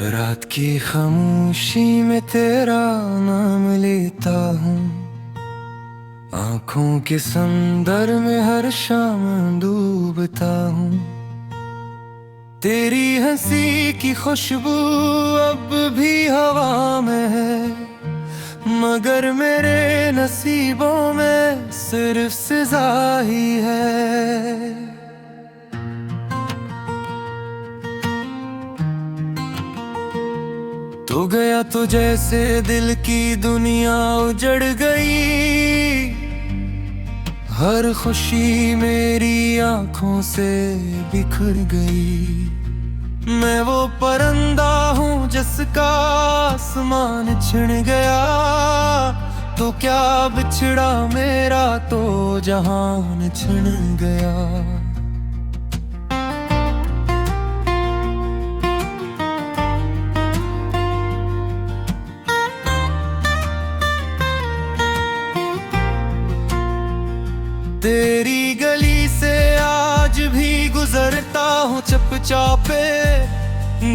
रात की खामोशी में तेरा नाम लेता हूँ, आँखों के समंदर में हर शाम डूबता हूँ। तेरी हंसी की खुशबू अब भी हवा में है, मगर मेरे नसीबों में सिर्फ सजा ही है। तो गया तो जैसे दिल की दुनिया उजड़ गई, हर खुशी मेरी आंखों से बिखर गई। मैं वो परिंदा हूँ जिसका आसमान छिन गया, तो क्या बिछड़ा मेरा तो जहान छिन गया। तेरी गली से आज भी गुजरता हूँ चुपचापे,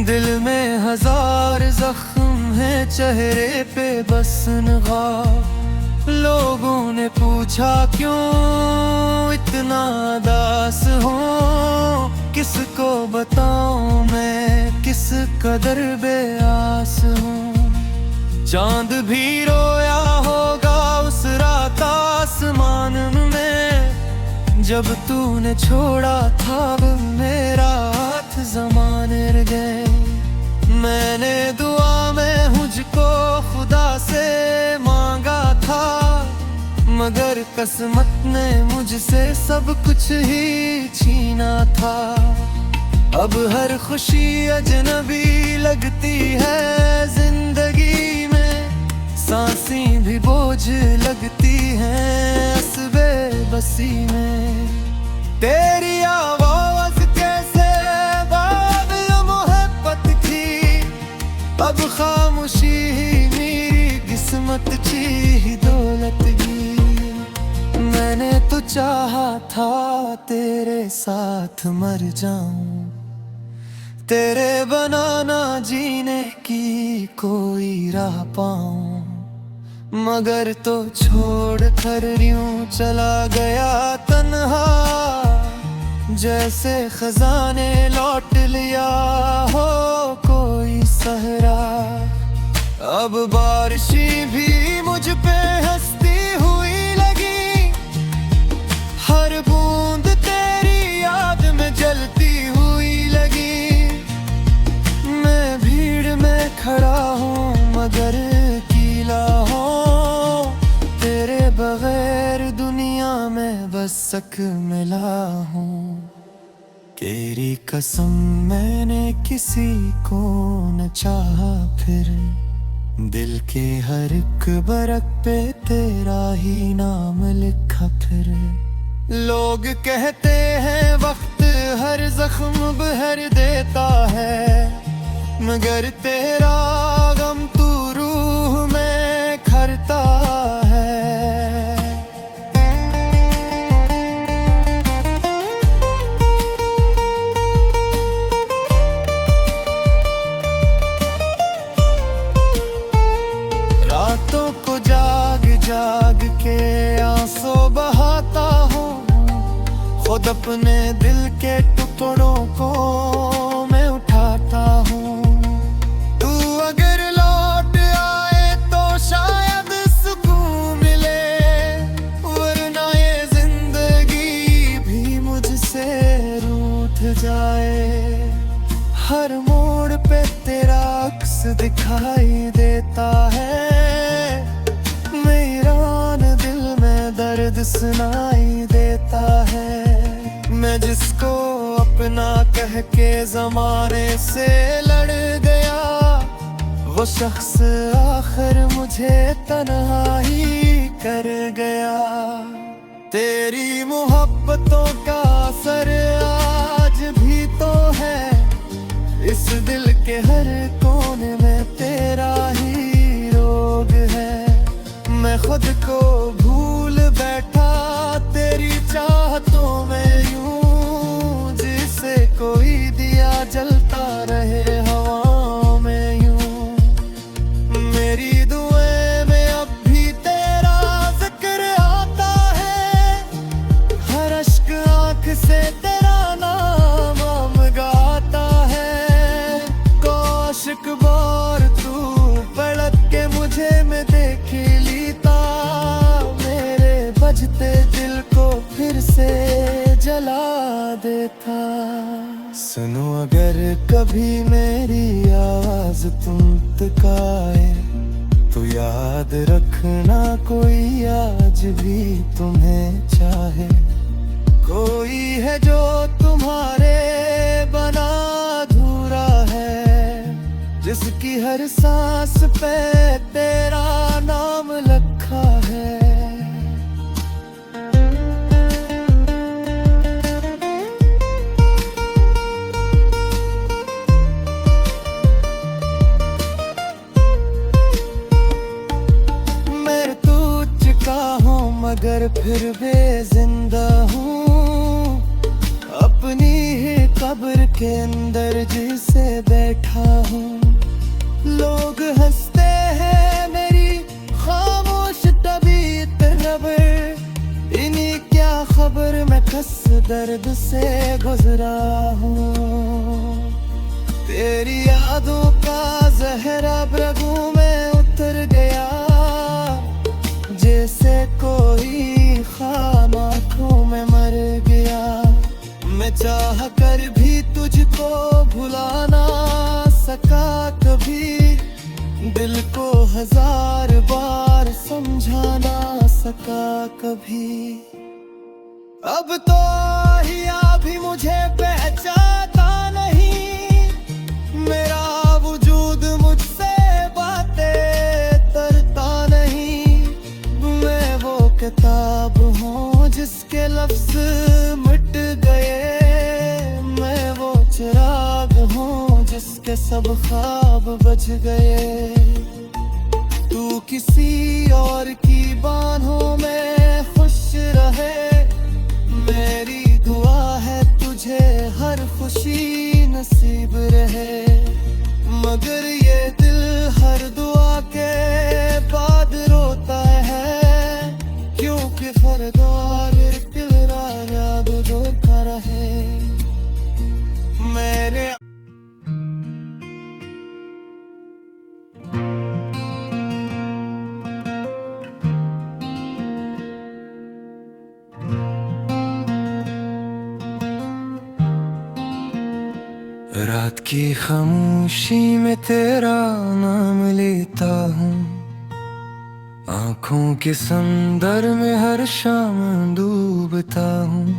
दिल में हजार जख्म है चेहरे पे बस निगाह। लोगों ने पूछा क्यों इतना दास हूँ, किसको बताऊँ मैं किस कदर बेआस हूँ। चांद भी रोया होगा उस रात आसमान में, जब तूने छोड़ा था मेरा हाथ ज़माने गए। मैंने दुआ में मुझको खुदा से मांगा था, मगर किस्मत ने मुझसे सब कुछ ही छीना था। अब हर खुशी अजनबी लगती है जिंदगी में, सांसें भी बोझ लगती हैं असबे बसी में। तेरी आवाज कैसे बाबिल मोहब्बत थी, अब खामोशी ही मेरी किस्मत की दौलत की। मैंने तो चाहा था तेरे साथ मर जाऊं, तेरे बनाना जीने की कोई राह पाऊं, मगर तो छोड़ कर यूं चला गया तन्हा, जैसे खजाने लौट लिया हो कोई सहरा। अब बारिशें भी मुझ पे हंसती हुई लगी, हर बूंद तेरी याद में जलती हुई लगी। मैं भीड़ में खड़ा हूँ मगर कीला हूँ, तेरे बगैर दुनिया में बस सक मिला हूँ। तेरी कसम मैंने किसी को न चाहा, फिर दिल के हर एक बरक पे तेरा ही नाम लिखा। फिर लोग कहते हैं वक्त हर जख्म बहर देता है, मगर तेरा गम तू रूह में खरता है। रातों को जाग जाग के आंसू बहाता हूँ, खुद अपने दिल के टुकड़ों को मैं उठाता हूँ। तू अगर लौट आए तो शायद सुकून मिले, वरना ये जिंदगी भी मुझसे रूठ जाए। हर मोड़ पे तेरा अक्स दिखाई देता है, मेरा दिल में दर्द सुनाई देता है। मैं जिसको अपना कह के जमाने से लड़ गया, वो शख्स आखिर मुझे तन्हा ही कर गया। तेरी मोहब्बतों का असर आज भी तो है, इस दिल के हर कोने में तेरा ही रोग है। मैं खुद को भूल बैठा तेरी चाहतों में यूं, जिसे कोई दिया जलता रहे हवाओं में। इश्क बार तू पलट के मुझे में देख लीता, मेरे बजते दिल को फिर से जला देता। सुनो अगर कभी मेरी आवाज तुम तक आए तो याद रखना कोई आज भी तुम्हें चाहे। कोई है जो तुम्हारे बना अधूरा है, जिसकी हर सांस पे तेरा नाम लिखा है। मगर फिर भी जिंदा हूँ, अपनी ही कब्र के अंदर जिसे बैठा हूँ। लोग हंसते हैं मेरी खामोश तबीयत नबर, इन्हीं क्या खबर मैं कस दर्द से गुजरा हूँ। तेरी यादों का जहर अब रगों में उतर गया, जैसे कोई ख्वाब आँखों में मर गया। मैं चाह कर भी तुझको भुला ना सका कभी, दिल को हजार बार समझा ना सका कभी। अब तो हिया भी मुझे पहचानता नहीं, मेरा वजूद मुझसे बातें करता नहीं। मैं वो किताब हूँ जिसके लफ्ज मिट गए, मैं वो चिराग हूँ जिसके सब ख्वाब बज गए। तू किसी और की बाहों में खुश रहे, मेरी दुआ है तुझे हर खुशी नसीब रहे। मगर ये दिल हर दुआ के बाद रोता है, क्योंकि फरदार तेरा याद रोता रहे। मेरे रात की खामोशी में तेरा नाम लेता हूँ, आँखों के समंदर में हर शाम डूबता हूँ।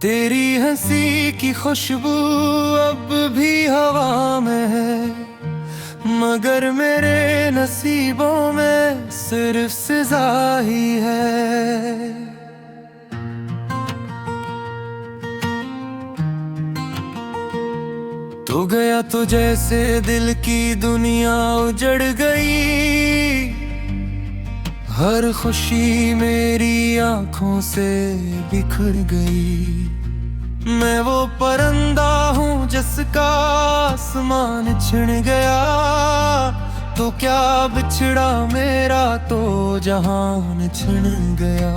तेरी हंसी की खुशबू अब भी हवा में है, मगर मेरे नसीबों में सिर्फ सजा ही है। तो गया तो जैसे दिल की दुनिया उजड़ गई, हर खुशी मेरी आंखों से बिखर गई। मैं वो परिंदा हूँ जिसका आसमान छिन गया, तो क्या बिछड़ा मेरा तो जहान छिन गया।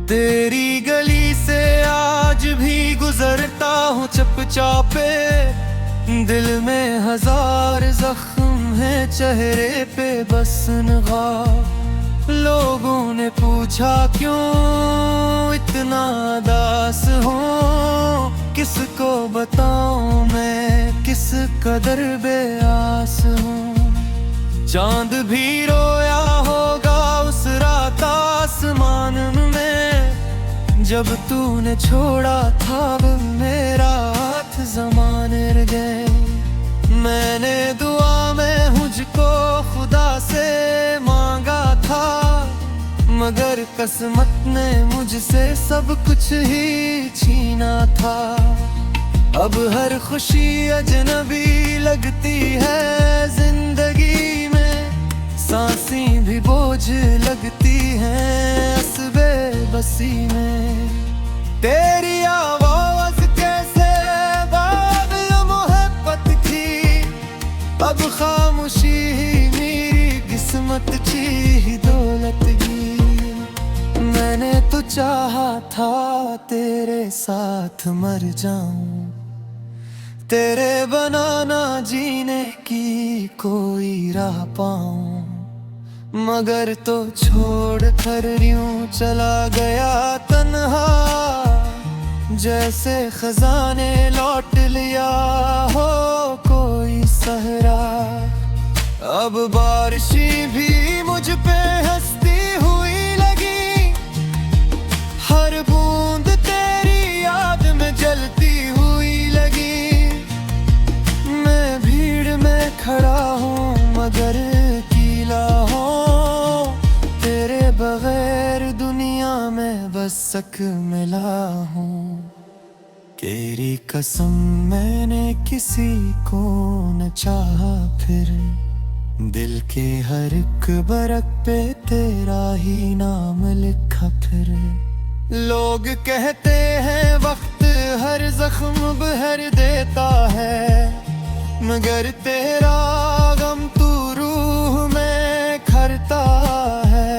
तेरी गली से आज भी गुजरता हूँ चुपचापे, दिल में हजार जख्म है चेहरे पे बस निगाह। लोगों ने पूछा क्यों इतना दास हूँ, किसको बताऊँ मैं किस कदर बेआस हूँ। चांद भी रोया होगा उस रात आसमान में, जब तूने छोड़ा था वो मेरा हाथ ज़माने गए। मैंने दुआ में मुझको खुदा से मांगा था, मगर किस्मत ने मुझसे सब कुछ ही छीना था। अब हर खुशी अजनबी लगती है जिंदगी में, सांसें भी बोझ लगती हैं असबे बसी में। तेरी आवाज कैसे बाबिल मोहब्बत थी, अब खामोशी ही चाहा था तेरे साथ मर जाऊं, तेरे बनाना जीने की कोई राह पाऊं, मगर तो छोड़ कर यूं चला गया तन्हा, जैसे खजाने लौट लिया हो कोई सहरा। अब बारिशें भी मुझ पे हंसती हुई लगी, हर बूंद तेरी याद में जलती हुई लगी। मैं भीड़ में खड़ा हूँ मगर अकेला हूँ, तेरे बगैर दुनिया में बस सक मिला हूँ। तेरी कसम मैंने किसी को न चाहा, फिर दिल के हर एक बरक पे तेरा ही नाम लिखा। फिर लोग कहते हैं वक्त हर जख्म बहर देता है, मगर तेरा गम तू रूह में खरता है।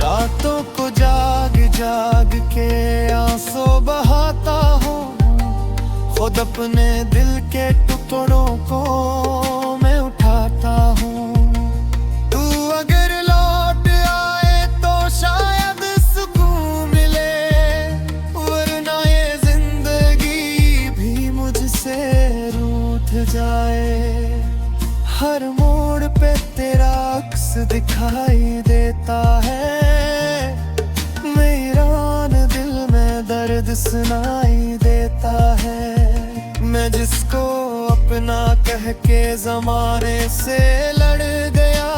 रातों को जाग जाग के आंसू बहाता हूँ, खुद अपने दिल के टुकड़ों को मैं उठाता हूँ। तू अगर लौट आए तो शायद सुकून मिले, वरना ये जिंदगी भी मुझसे रूठ जाए। हर मोड़ पे तेरा अक्स दिखाई देता है, मेरा दिल में दर्द सुनाई देता है। मैं जिसको अपना कह के जमाने से लड़ गया,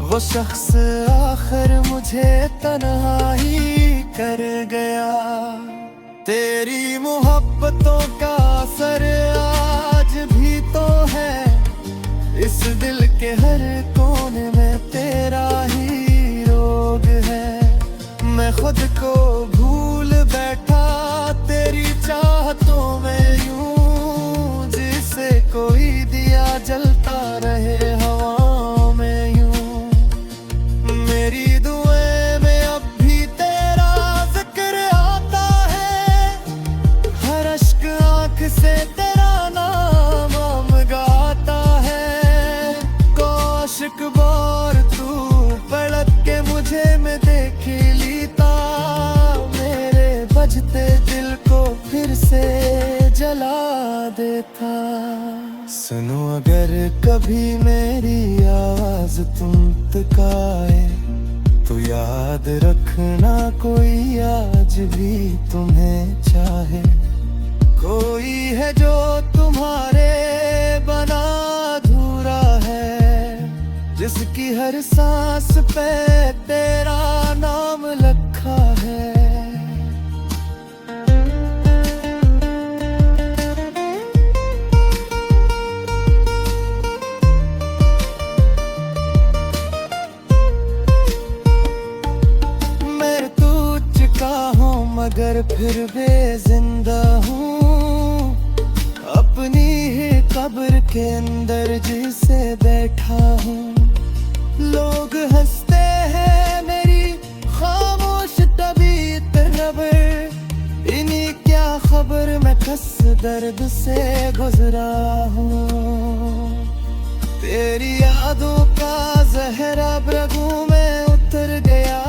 वो शख्स आखिर मुझे तन्हा ही कर गया। तेरी मोहब्बतों का असर आज भी तो है, इस दिल के हर कोने में तेरा ही रोग है। मैं खुद को भूल बैठा तेरी चाहतों में यूं, जिसे कोई दिया जलता रहे हवाओं में यूं। मेरी दुआएं में अब भी तेरा जिक्र आता है, हर अश्क आंख से तेरा नाम हम गाता है। काश एक बार तू पलट के मुझे मैं देख लीता, मेरे बजते दिल को फिर से जला देता। सुनो अगर कभी मेरी आवाज तुम तक आए, तो याद रखना कोई आज भी तुम्हें चाहे। कोई है जो तुम्हारे बना अधूरा है, जिसकी हर सांस पे तेरा नाम लिखा है। मैं तो चुका हूँ मगर फिर भी जिंदा हूँ, अपनी ही कब्र के अंदर जिसे बैठा हूँ। लोग हंसते हैं मेरी खामोश तबीयत रबर, इन्हीं क्या खबर मैं कस दर्द से गुजरा हूँ। तेरी यादों का जहर अब रगों में उतर गया,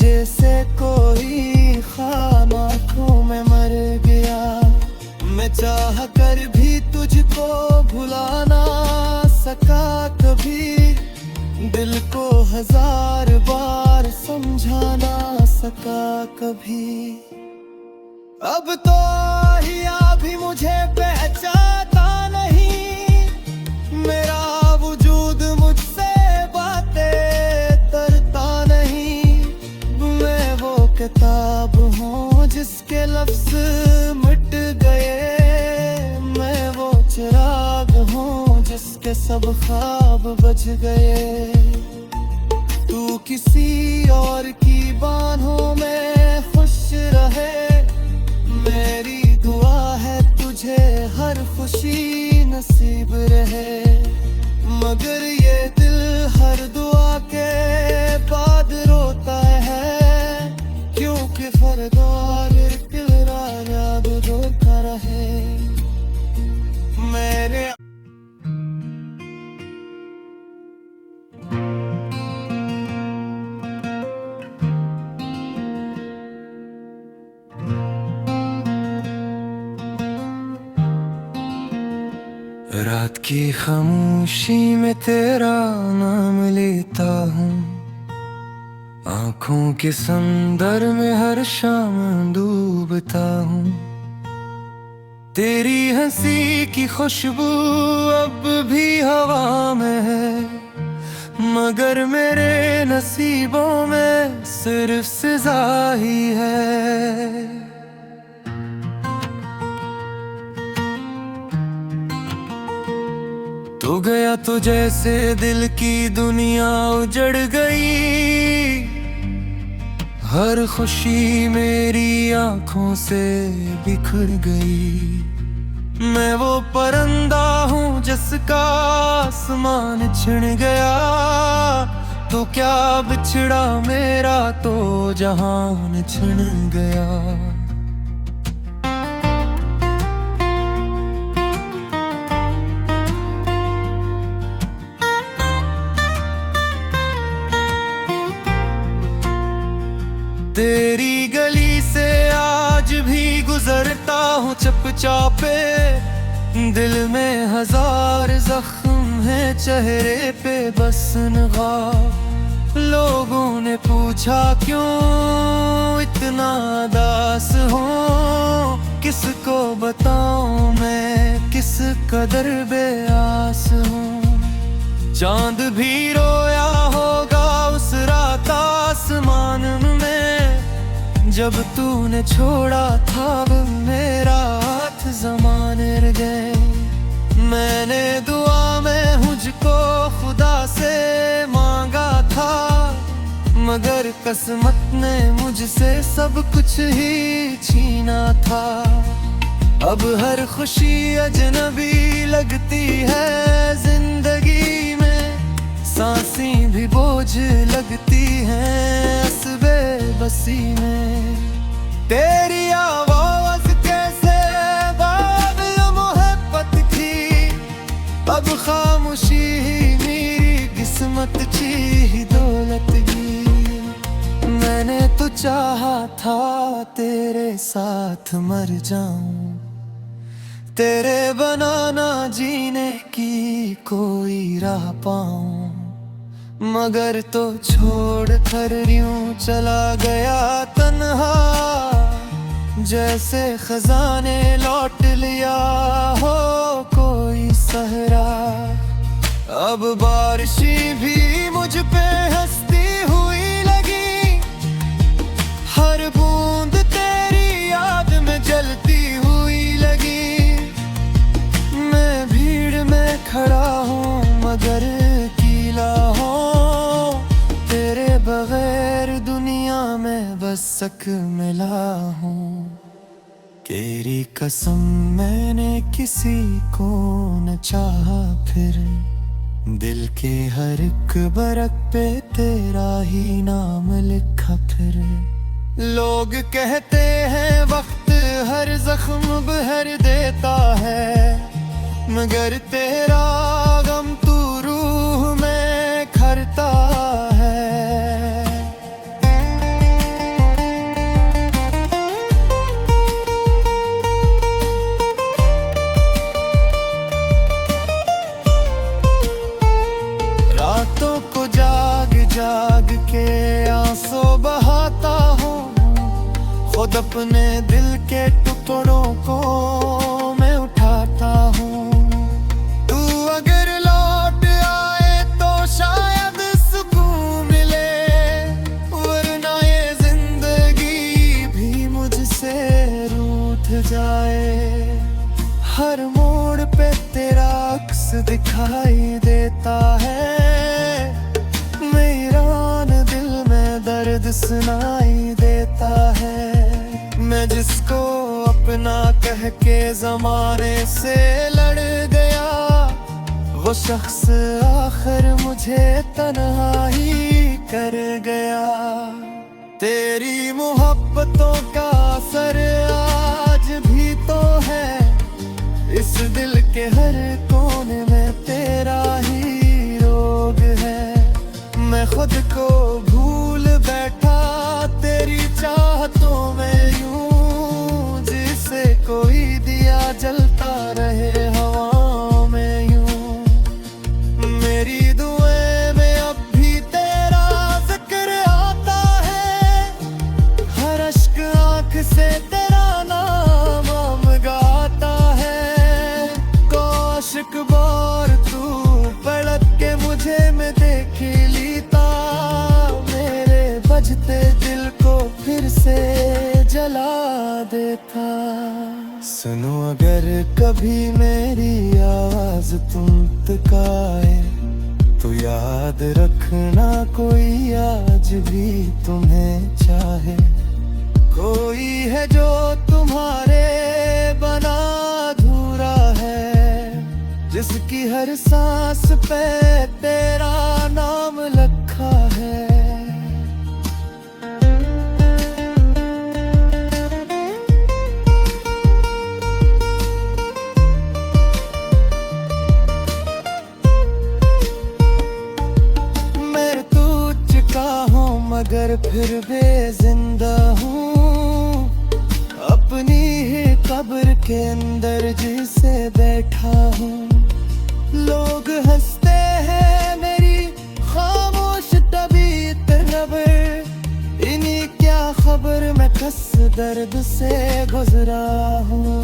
जैसे कोई ख्वाब आँखों में मर गया। मैं चाह कर भी तुझको भुला ना सका कभी, दिल को हजार बार समझा ना सका कभी। अब तो हिया भी मुझे पहचानता नहीं, मेरा वजूद मुझसे बातें करता नहीं। मैं वो किताब हूँ जिसके लफ्ज मिट गए, मैं वो चिराग हूँ जिसके सब ख्वाब बज गए। तू किसी और की बाहों में खुश रहे, खुशी नसीब रहे, मगर ये दिल हर दुआ के बाद रोता है, क्योंकि फरदार इकरार अब रोता रहे मेरे। रात की खामोशी में तेरा नाम लेता हूँ, आँखों के समंदर में हर शाम डूबता हूँ। तेरी हंसी की खुशबू अब भी हवा में है, मगर मेरे नसीबों में सिर्फ सजा ही है। तू गया तो जैसे दिल की दुनिया उजड़ गई, हर खुशी मेरी आंखों से बिखर गई। मैं वो परिंदा हूँ जिसका आसमान छिन गया, तो क्या बिछड़ा मेरा तो जहान छिन गया। तेरी गली से आज भी गुजरता हूँ चुपचापे, दिल में हजार जख्म है चेहरे पे बस निगाह। लोगों ने पूछा क्यों इतना दास हूँ, किसको बताऊँ मैं किस कदर बेआस हूँ। चांद भी रोया होगा उस रात आसमान में, जब तूने छोड़ा था वो मेरा हाथ ज़माने गए। मैंने दुआ में मुझको खुदा से मांगा था, मगर किस्मत ने मुझसे सब कुछ ही छीना था। अब हर खुशी अजनबी लगती है जिंदगी में, सांसें भी बोझ लगती हैं असबे बसी में। तेरी आवाज कैसे बाबिल मोहब्बत थी, अब खामोशी ही मेरी किस्मत की दौलत की। मैंने तो चाहा था तेरे साथ मर जाऊं, तेरे बनाना जीने की कोई राह पाऊं, मगर तो छोड़ कर यूं चला गया तन्हा, जैसे खजाने लौट लिया हो कोई सहरा। अब बारिशें भी मुझ पे हंसती हुई लगी, हर बूंद तेरी याद में जलती हुई लगी। मैं भीड़ में खड़ा हूँ मगर कीला हूँ, तेरे बगैर दुनिया में बस सक मिला हूँ। तेरी कसम मैंने किसी को न चाहा, फिर दिल के हर एक बरक पे तेरा ही नाम लिखा। फिर लोग कहते हैं वक्त हर जख्म भर देता है, मगर तेरा गम तू रूह में खरता है। रातों को जाग जाग के आंसू बहाता हूँ, खुद अपने दिल के टुकड़ों को मैं उठाता हूँ। तू अगर लौट आए तो शायद सुकून मिले, वरना ये जिंदगी भी मुझसे रूठ जाए। हर मोड़ पे तेरा अक्स दिखाई देता है, मेरा दिल में दर्द सुनाई देता है। मैं जिसको अपना कह के जमाने से लड़ गया, वो शख्स आखिर मुझे तन्हा ही कर गया। तेरी मोहब्बतों का असर आज भी तो है, इस दिल के हर कोने में तेरा ही रोग है। मैं खुद को भूल बैठा तेरी चाहतों में यूं, जिसे कोई दिया जलता रहे हवा में यूं। मेरी दुआएं में अब भी तेरा जिक्र आता है, हर अश्क आंख से तेरा नाम हम गाता है। काश एक बार तू पलट के मुझे मैं देख लीता, मेरे बजते दिल को फिर से जला देता। सुनो अगर कभी मेरी आवाज तुम तक आए, तो याद रखना कोई आज भी तुम्हें चाहे। कोई है जो तुम्हारे बना अधूरा है, जिसकी हर सांस पे तेरा नाम लिखा है। मैं तुझ का हूँ मगर फिर भी जिंदा हूँ, अपनी ही कब्र के अंदर जिसे बैठा हूँ। लोग हंसते हैं मेरी खामोश तबीयत नबर, इन्हीं क्या खबर मैं कस दर्द से गुजरा हूँ।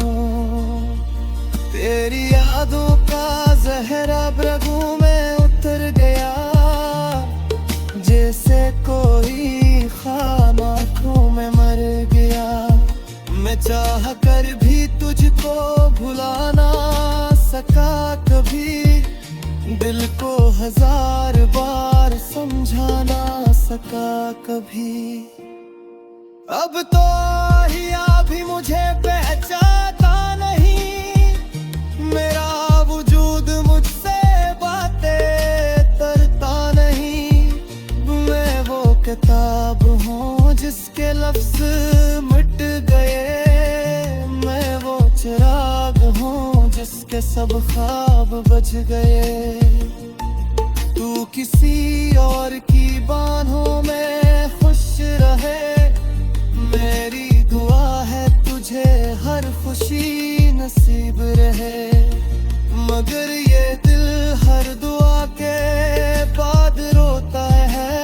तेरी यादों का जहर अब रगों में उतर गया, जैसे कोई ख्वाब आँखों में मर गया। मैं चाह कर भी तुझको भुला ना सका कभी, दिल को हजार बार समझा ना सका कभी। अब तो हिया भी मुझे पहचानता नहीं, मेरा वजूद मुझसे बातें करता नहीं। मैं वो किताब हूँ जिसके लफ्ज मिट गए, मैं वो चिराग हूँ जिसके सब ख्वाब बज गए। तू किसी और की बाहों में खुश रहे, मेरी दुआ है तुझे हर खुशी नसीब रहे। मगर ये दिल हर दुआ के बाद रोता है,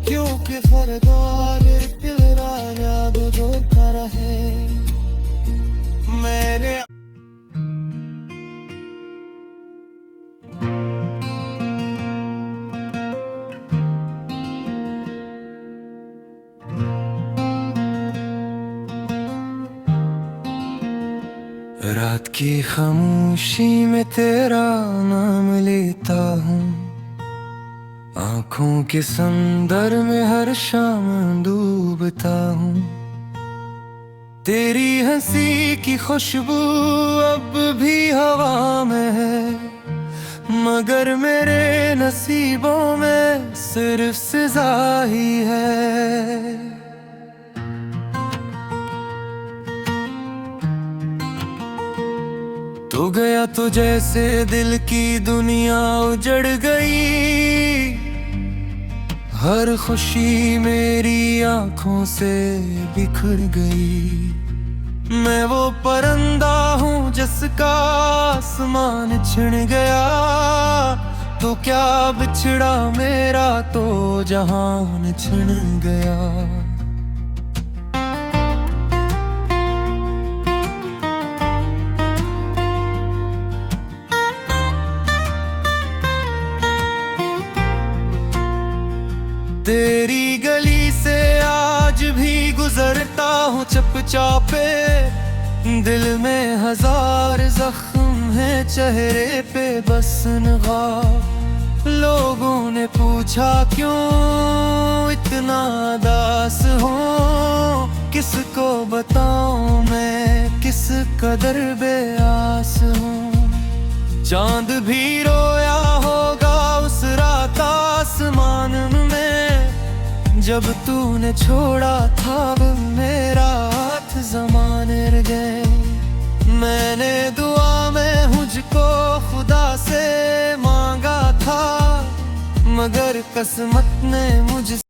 क्योंकि फरदार तेरा याद रोता रहे। मेरे रात की खामोशी में तेरा नाम लेता हूँ, आँखों के समंदर में हर शाम डूबता हूँ। तेरी हंसी की खुशबू अब भी हवा में है, मगर मेरे नसीबों में सिर्फ सजा ही है। तू गया तो जैसे दिल की दुनिया उजड़ गई, हर खुशी मेरी आंखों से बिखर गई। मैं वो परिंदा हूँ जिसका आसमान छिन गया, तो क्या बिछड़ा मेरा तो जहान छिन गया। तेरी गली से आज भी गुजरता हूँ चुपचापे, दिल में हजार जख्म है चेहरे पे बस निगाह। लोगों ने पूछा क्यों इतना दास हूँ, किसको बताऊं मैं किस कदर बेआस हूँ। चांद भी रोया होगा उस रात आसमान में, जब तूने छोड़ा था मेरा हाथ ज़माने गए। मैंने दुआ में मुझको खुदा से मांगा था, मगर किस्मत ने मुझसे